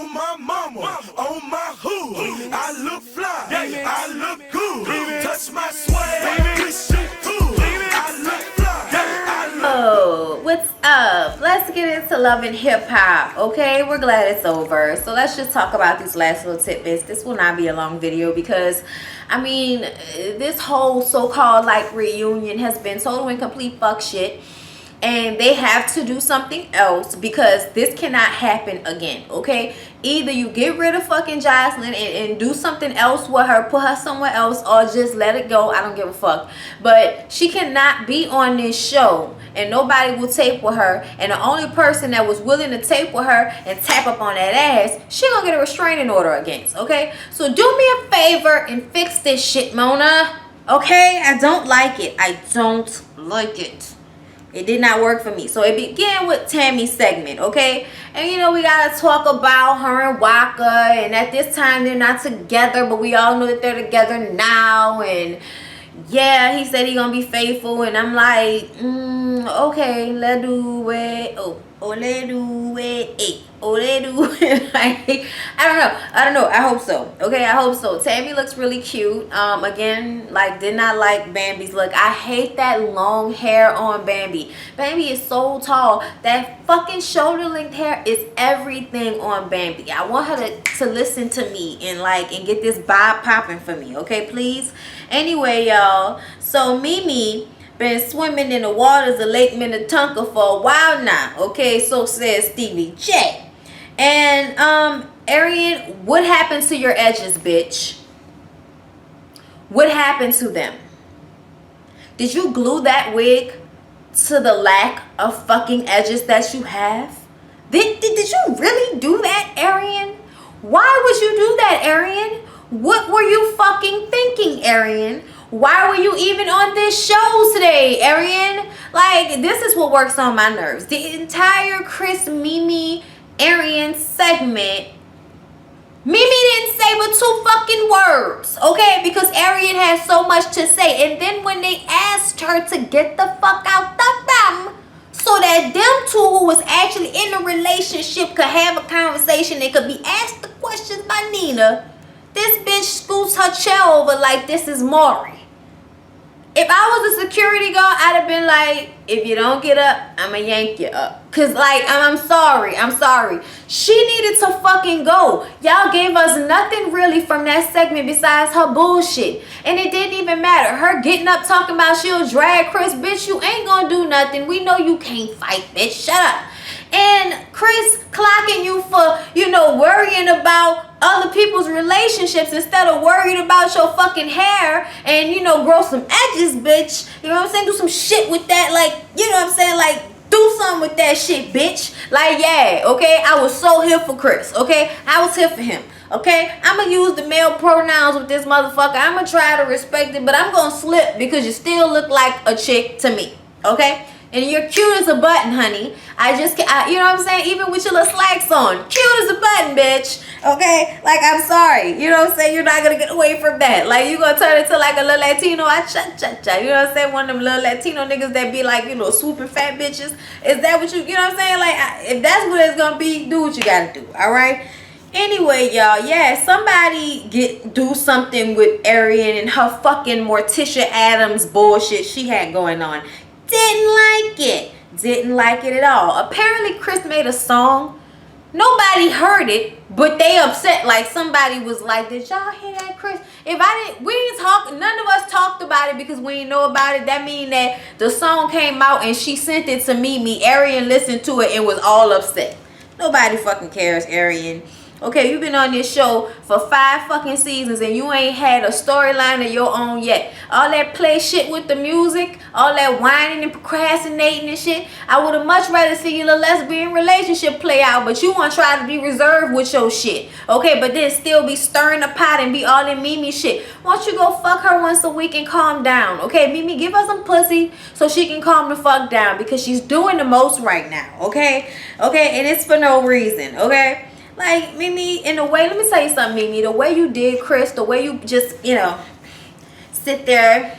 On my mama, on my hood, I look fly, I look good. Touch my swag, this shit cool. I look fly, I look. Oh, what's up? Let's get into love and hip hop. Okay, we're glad it's over. So let's just talk about these last little tidbits. This will not be a long video because, I mean, this whole so-called like reunion has been total and complete fuck shit. And they have to do something else because this cannot happen again, okay? Either you get rid of fucking Jocelyn and do something else with her, put her somewhere else, or just let it go. I don't give a fuck. But she cannot be on this show and nobody will tape with her. And the only person that was willing to tape with her and tap up on that ass, she gonna get a restraining order against, okay? So do me a favor and fix this shit, Mona. Okay? I don't like it. I don't like it. It did not work for me. So it began with Tammy's segment, okay? And you know, we gotta talk about her and Waka, and at this time they're not together, but we all know that they're together now. And yeah, he said he gonna be faithful, and I'm like, okay, let's do it. Let's do it. Let's do it. Like, I don't know. I hope so. Okay, I hope so. Tammy looks really cute. Again, like, did not like Bambi's look. I hate that long hair on Bambi. Bambi is so tall. That fucking shoulder length hair is everything on Bambi. I want her to listen to me and get this bob popping for me. Okay, please. Anyway, y'all. So Mimi been swimming in the waters of Lake Minnetonka for a while now. Okay, so says Stevie J. And Arian, what happened to your edges, bitch? What happened to them? Did you glue that wig to the lack of fucking edges that you have? Did you really do that, Arian? Why would you do that, Arian? What were you fucking thinking, Arian? Why were you even on this show today, Arian? Like, this is what works on my nerves. The entire Chris, Mimi, Arian segment, Mimi didn't say but 2 fucking words, okay? Because Arian had so much to say. And then when they asked her to get the fuck out the them, so that them two who was actually in a relationship could have a conversation and could be asked the questions by Nina, this bitch scoots her chair over like this is Maury. If I was a security guard, I'd have been like, if you don't get up, I'ma yank you up. Cause like, I'm sorry. She needed to fucking go. Y'all gave us nothing really from that segment besides her bullshit. And it didn't even matter. Her getting up talking about she'll drag Chris. Bitch, you ain't gonna do nothing. We know you can't fight, bitch. Shut up. And Chris clocking you for, worrying about other people's relationships instead of worried about your fucking hair and, grow some edges, bitch. You know what I'm saying? Do some shit with that. Like, you know what I'm saying? Like, do something with that shit, bitch. Like, yeah, okay? I was so here for Chris, okay? I was here for him, okay? I'm gonna use the male pronouns with this motherfucker. I'm gonna try to respect it, but I'm gonna slip because you still look like a chick to me, okay? And you're cute as a button, honey. You know what I'm saying? Even with your little slacks on. Cute as a button, bitch. Okay? Like, I'm sorry. You know what I'm saying? You're not going to get away from that. Like, you're going to turn into like a little Latino. You know what I'm saying? One of them little Latino niggas that be like, swooping fat bitches. Is that what you know what I'm saying? Like, if that's what it's going to be, do what you got to do. All right? Anyway, y'all, yeah, somebody do something with Arian and her fucking Morticia Adams bullshit she had going on. Didn't like it at all. Apparently Chris made a song, nobody heard it, but they upset. Like, somebody was like, did y'all hear that, Chris? We didn't talk, none of us talked about it because we didn't know about it. That mean that the song came out and she sent it to Mimi. Arian listened to it and was all upset. Nobody fucking cares, Arian. Okay, you've been on this show for 5 fucking seasons and you ain't had a storyline of your own yet. All that play shit with the music, all that whining and procrastinating and shit. I would have much rather see your lesbian relationship play out, but you want to try to be reserved with your shit. Okay, but then still be stirring the pot and be all in Mimi shit. Why don't you go fuck her once a week and calm down? Okay, Mimi, give her some pussy so she can calm the fuck down because she's doing the most right now. Okay, and it's for no reason. Okay. Like, Mimi, in a way, let me tell you something, Mimi. The way you did Chris, the way you just, sit there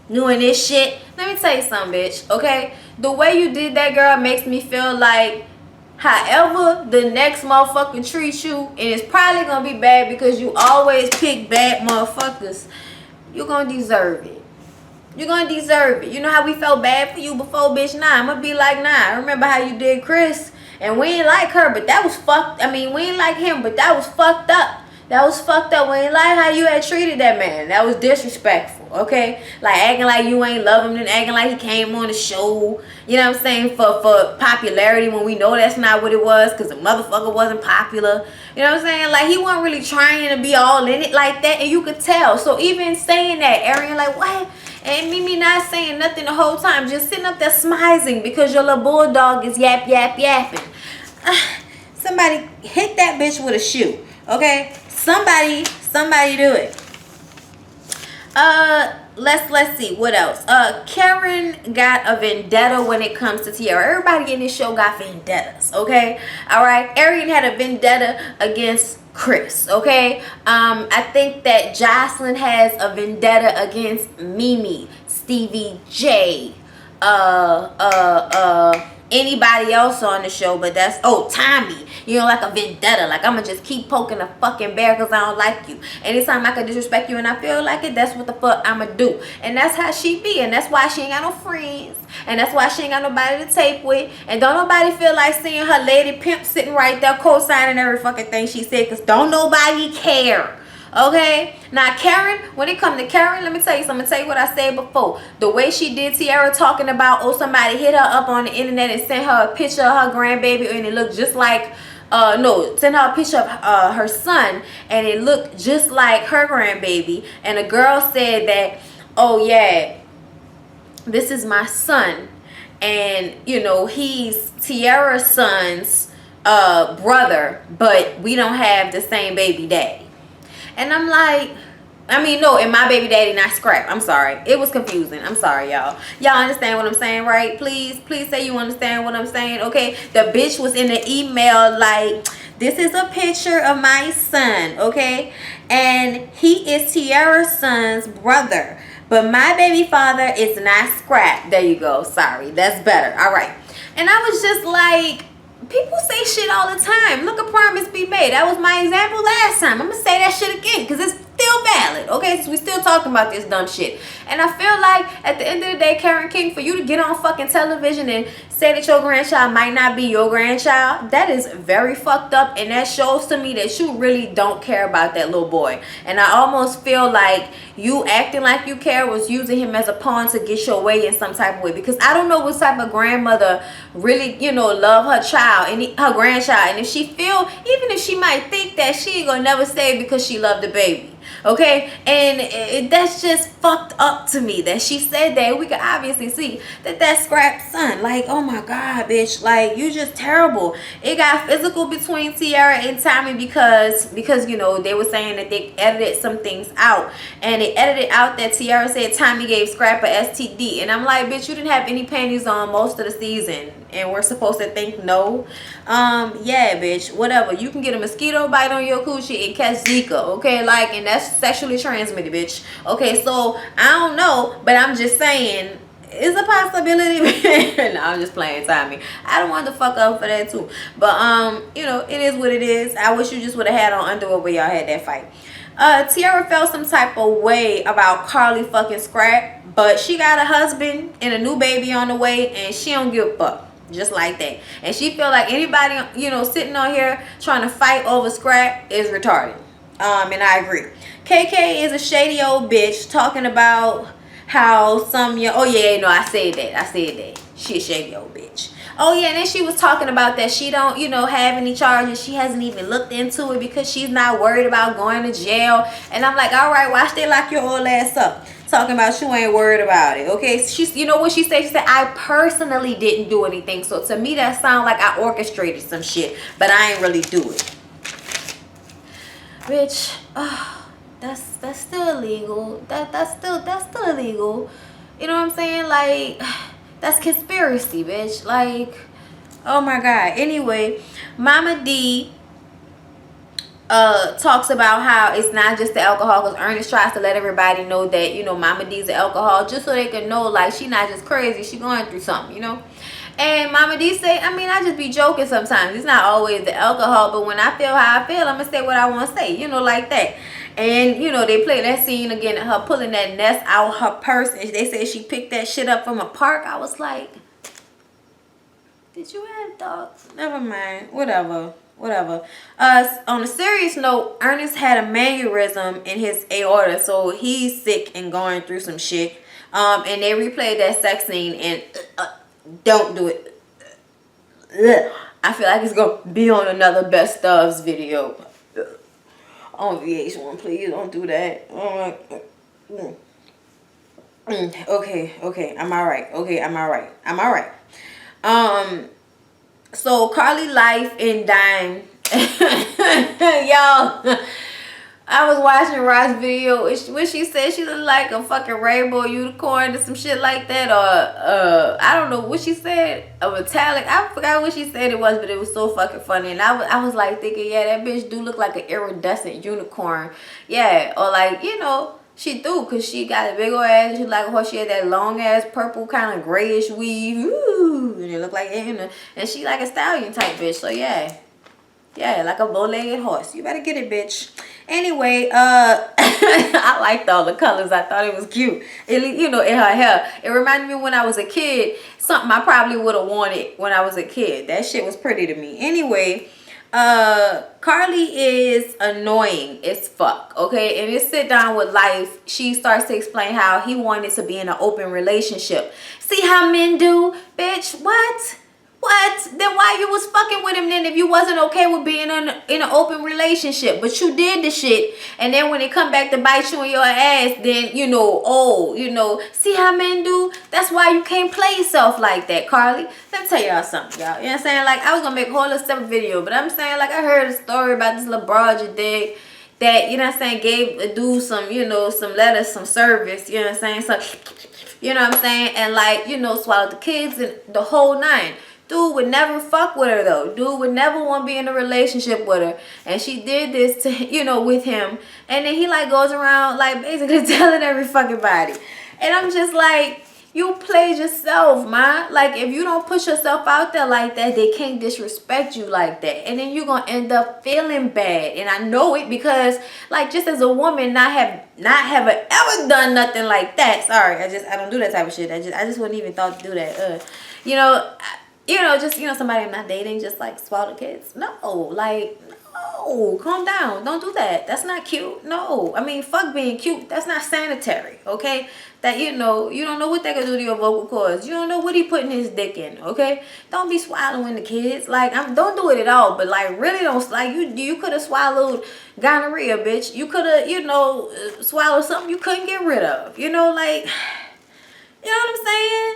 doing this shit. Let me tell you something, bitch, okay? The way you did that, girl, makes me feel like however the next motherfucker treats you, and it's probably gonna be bad because you always pick bad motherfuckers, you're gonna deserve it. You're gonna deserve it. You know how we felt bad for you before, bitch? Nah, I'm gonna be like, nah, I remember how you did Chris, and we ain't like her, but that was fucked. I mean, we ain't like him, but that was fucked up. That was fucked up. We ain't like how you had treated that man. That was disrespectful, okay? Like acting like you ain't love him and acting like he came on the show, you know what I'm saying, for popularity when we know that's not what it was, because the motherfucker wasn't popular. You know what I'm saying? Like he wasn't really trying to be all in it like that, and you could tell. So even saying that, Arian like, what? And Mimi not saying nothing the whole time, just sitting up there smizing because your little bulldog is yapping. Somebody hit that bitch with a shoe, okay? Somebody do it. Let's see what else. Karen got a vendetta when it comes to Tiara. Everybody in this show got vendettas, okay? All right. Arian had a vendetta against Chris, okay? I think that Jocelyn has a vendetta against Mimi, Stevie J, anybody else on the show, but that's, oh, Tommy, you know, like a vendetta, like I'm gonna just keep poking a fucking bear because I don't like you. Anytime I can disrespect you and I feel like it, that's what the fuck I'ma do. And that's how she be, and that's why she ain't got no friends, and that's why she ain't got nobody to tape with, and don't nobody feel like seeing her lady pimp sitting right there co-signing every fucking thing she said, because don't nobody care. Okay, now Karen, when it comes to Karen, let me tell you something. I'm gonna tell you what I said before. The way she did Tiara talking about, oh, somebody hit her up on the internet and sent her a picture of her grandbaby, and it looked just like sent her a picture of her son, and it looked just like her grandbaby. And the girl said that, oh yeah, this is my son, and you know, he's Tiara's son's brother, but we don't have the same baby daddy. And I'm like, I mean, no, and my baby daddy not Scrap. I'm sorry. It was confusing. I'm sorry, y'all. Y'all understand what I'm saying, right? Please say you understand what I'm saying, okay? The bitch was in the email like, this is a picture of my son, okay? And he is Tiara's son's brother. But my baby father is not Scrap. There you go. Sorry. That's better. All right. And I was just like, people say shit all the time. Look, a promise be made. That was my example last time. I'm going to say that shit again because it's still valid. Okay, so we still talking about this dumb shit. And I feel like at the end of the day, Karen King, for you to get on fucking television and say that your grandchild might not be your grandchild, that is very fucked up. And that shows to me that you really don't care about that little boy. And I almost feel like you acting like you care was using him as a pawn to get your way in some type of way. Because I don't know what type of grandmother really, you know, love her child and her grandchild. And if she feel, even if she might think that, she ain't gonna never say it because she loved the baby. Okay, and that's just fucked up to me that she said that. We could obviously see that that's Scrap's son. Like, oh my god, bitch, like, you just terrible. It got physical between Tiara and Tommy because you know, they were saying that they edited some things out, and they edited out that Tiara said Tommy gave Scrap a STD. And I'm like, bitch, you didn't have any panties on most of the season, and we're supposed to think no? Yeah, bitch, whatever. You can get a mosquito bite on your coochie and catch Zika, okay? Like, and that's sexually transmitted, bitch. Okay, so I don't know, but I'm just saying it's a possibility. No, I'm just playing, Tommy. I don't want to fuck up for that too, but you know, it is what it is. I wish you just would have had on underwear where y'all had that fight. Tiara felt some type of way about Carly fucking Scrap, but she got a husband and a new baby on the way, and she don't give a fuck. Just like that. And she feel like anybody, you know, sitting on here trying to fight over Scrap is retarded. And I agree. KK is a shady old bitch talking about how some young, oh yeah, no, I said that. She a shady old bitch. Oh yeah, and then she was talking about that she don't, you know, have any charges. She hasn't even looked into it because she's not worried about going to jail. And I'm like, all right, watch they lock your old ass up. Talking about you ain't worried about it, okay? She's, you know what she said? She said, I personally didn't do anything. So to me, that sounds like I orchestrated some shit, but I ain't really do it. Bitch, that's still illegal. That's still illegal. You know what I'm saying? Like, that's conspiracy, bitch. Like, oh my god. Anyway, Mama D talks about how it's not just the alcohol, because Ernest tries to let everybody know that, you know, Mama D's an alcohol, just so they can know, like, she not just crazy, she going through something, you know. And Mama D say, I mean, I just be joking sometimes. It's not always the alcohol, but when I feel how I feel, I'm gonna say what I want to say, you know, like that. And you know, they play that scene again of her pulling that nest out her purse, and they say she picked that shit up from a park. I was like, did you have dogs? Never mind. Whatever. On a serious note, Ernest had a aneurysm in his aorta, so he's sick and going through some shit. And they replayed that sex scene, and don't do it. I feel like it's gonna be on another best ofs video. On VH1, please don't do that. Okay, I'm alright. So Carly life and dime. Y'all, I was watching Rod's video when she said she looked like a fucking rainbow unicorn or some shit like that, or I don't know what she said, a metallic. I forgot what she said it was, but it was so fucking funny. And I was like thinking, yeah, that bitch do look like an iridescent unicorn. Yeah, or like, you know, she do, because she got a big old ass. She like her, she had that long ass purple kind of grayish weave. Ooh, and it looked like, and she like a stallion type bitch. So yeah, like a bow-legged horse. You better get it, bitch. Anyway, I liked all the colors. I thought it was cute. You know, in her hair, it reminded me when I was a kid, something I probably would have wanted when I was a kid. That shit was pretty to me. Anyway, Carly is annoying as fuck, okay? And this sit down with life, she starts to explain how he wanted to be in an open relationship. See how men do, bitch? What? Then why you was fucking with him then if you wasn't okay with being in an open relationship? But you did the shit, and then when it come back to bite you in your ass, then you know, oh, you know, see how men do? That's why you can't play yourself like that, Carly. Let me tell y'all something, y'all. You know what I'm saying? Like, I was gonna make a whole little separate video, but I'm saying, like, I heard a story about this little broad you dig that, you know what I'm saying, gave a dude some, you know, some letters, some service, you know what I'm saying? So, you know what I'm saying? And like, you know, swallowed the kids and the whole nine. Dude would never fuck with her though. Dude would never want to be in a relationship with her. And she did this to, you know, with him. And then he like goes around like basically telling every fucking body. And I'm just like, you played yourself, man. Like, if you don't push yourself out there like that, they can't disrespect you like that. And then you're going to end up feeling bad. And I know it because, like, just as a woman, not have ever done nothing like that. Sorry, I don't do that type of shit. I just wouldn't even thought to do that. Just somebody I'm not dating, just like swallow kids. No, like, no, calm down. Don't do that. That's not cute. No, I mean, fuck being cute. That's not sanitary. Okay, that you don't know what that could do to your vocal cords. You don't know what he putting his dick in. Okay, don't be swallowing the kids. Like, don't do it at all. But like, really don't. Like, you could have swallowed gonorrhea, bitch. You could have swallowed something you couldn't get rid of. You know, like. You know what I'm saying?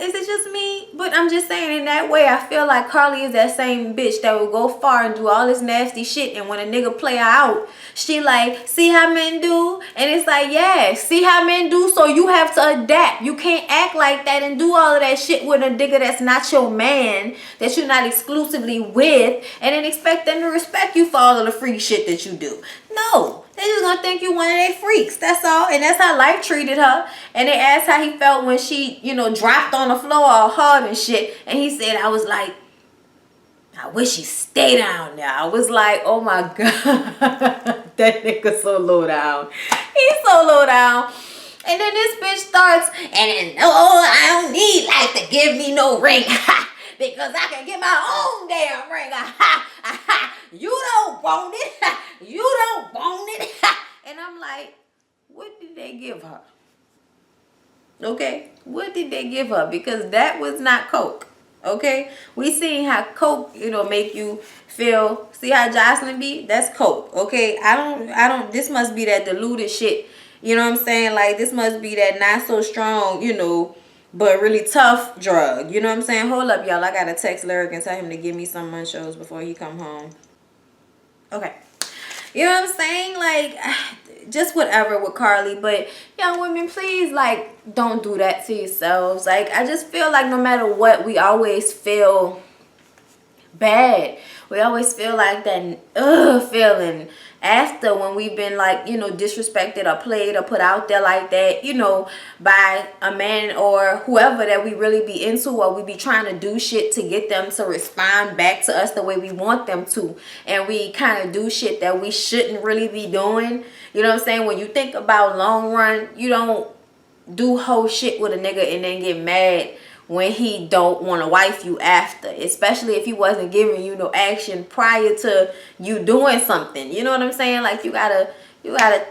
Is it just me? But I'm just saying, in that way, I feel like Carly is that same bitch that will go far and do all this nasty shit. And when a nigga play her out, she like, see how men do? And it's like, yeah, see how men do? So you have to adapt. You can't act like that and do all of that shit with a nigga that's not your man, that you're not exclusively with, and then expect them to respect you for all of the freak shit that you do. No. They just gonna think you one of their freaks. That's all. And that's how life treated her. And they asked how he felt when she, dropped on the floor all hard and shit. And he said, I was like, I wish he stayed down there. I was like, oh my God. That nigga so low down. He's so low down. And then this bitch starts, and no, I don't need life to give me no ring. Because I can get my own damn ring. You don't want it. You don't want it. And I'm like, what did they give her? Okay, what did they give her? Because that was not coke. Okay, we seen how coke, make you feel. See how Jocelyn be? That's coke. Okay, I don't. This must be that diluted shit. You know what I'm saying? Like, this must be that not so strong, but really tough drug. You know what I'm saying? Hold up, y'all. I gotta text Lyric and tell him to give me some munchos before he come home. Okay. You know what I'm saying? Like, just whatever with Carly. But young women, please, like, don't do that to yourselves. Like, I just feel like no matter what, we always feel bad We always feel like that feeling after when we've been like, you know, disrespected or played or put out there like that, you know, by a man or whoever that we really be into, or we be trying to do shit to get them to respond back to us the way we want them to, and we kind of do shit that we shouldn't really be doing. You know what I'm saying? When you think about long run, you don't do whole shit with a nigga and then get mad when he don't want to wife you after, especially if he wasn't giving you no action prior to you doing something. You know what I'm saying? Like, you gotta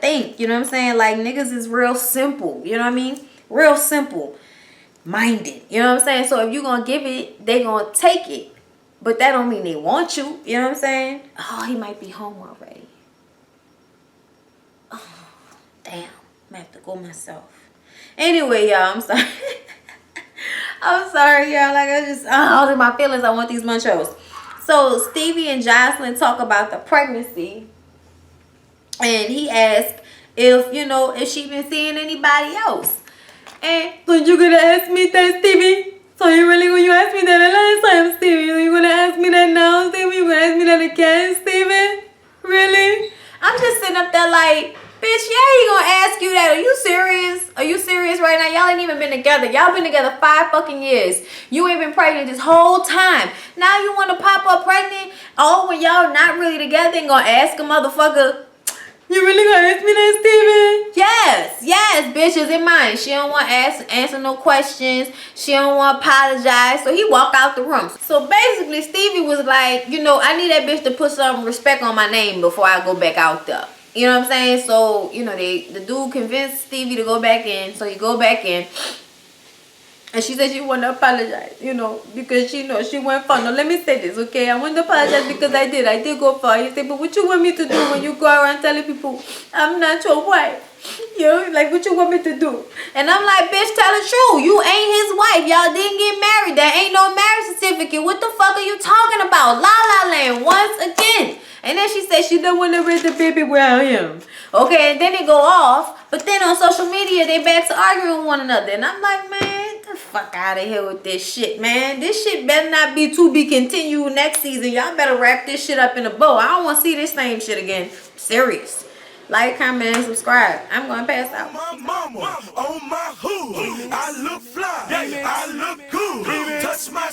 think. You know what I'm saying? Like, niggas is real simple. You know what I mean? Real simple minded. You know what I'm saying? So if you gonna give it, they gonna take it, but that don't mean they want you. You know what I'm saying? Oh, he might be home already. Oh, damn, I have to go myself. Anyway, y'all, I'm sorry. I'm sorry, y'all. Like, all in my feelings. I want these munchos. So Stevie and Jocelyn talk about the pregnancy, and he asked if, you know, if she been seeing anybody else. And so you gonna ask me that, Stevie? So you really gonna ask me that the last time, Stevie? You gonna ask me that now, Stevie? You gonna ask me that again, Stevie? Really? I'm just sitting up there like, bitch, yeah, he gonna ask you that. Are you serious? Are you serious right now? Y'all ain't even been together. Y'all been together 5 fucking years. You ain't been pregnant this whole time. Now you want to pop up pregnant? Oh, when y'all not really together and gonna ask a motherfucker, you really gonna ask me that, Steven? Yes, bitch is in mind. She don't want to answer no questions. She don't want to apologize. So he walked out the room. So basically, Stevie was like, you know, I need that bitch to put some respect on my name before I go back out there. You know what I'm saying? So, you know, the dude convinced Stevie to go back in. So he go back in. And she said she wanted to apologize, you know, because she knows she went far. Now, let me say this, okay? I want to apologize because I did go far. He said, but what you want me to do when you go around telling people I'm not your wife? You know, like, what you want me to do? And I'm like, bitch, tell the truth. You ain't his wife. Y'all didn't get married. There ain't no marriage certificate. What the fuck are you talking about? La La Land once again. And then she said she don't want to raise the baby where him. Okay, and then it go off. But then on social media, they back to arguing with one another. And I'm like, man, get the fuck out of here with this shit, man. This shit better not be to be continued next season. Y'all better wrap this shit up in a bow. I don't want to see this same shit again. Serious. Like, comment, and subscribe. I'm going to pass out. My mama, on my hood, I look fly, I look good, touch my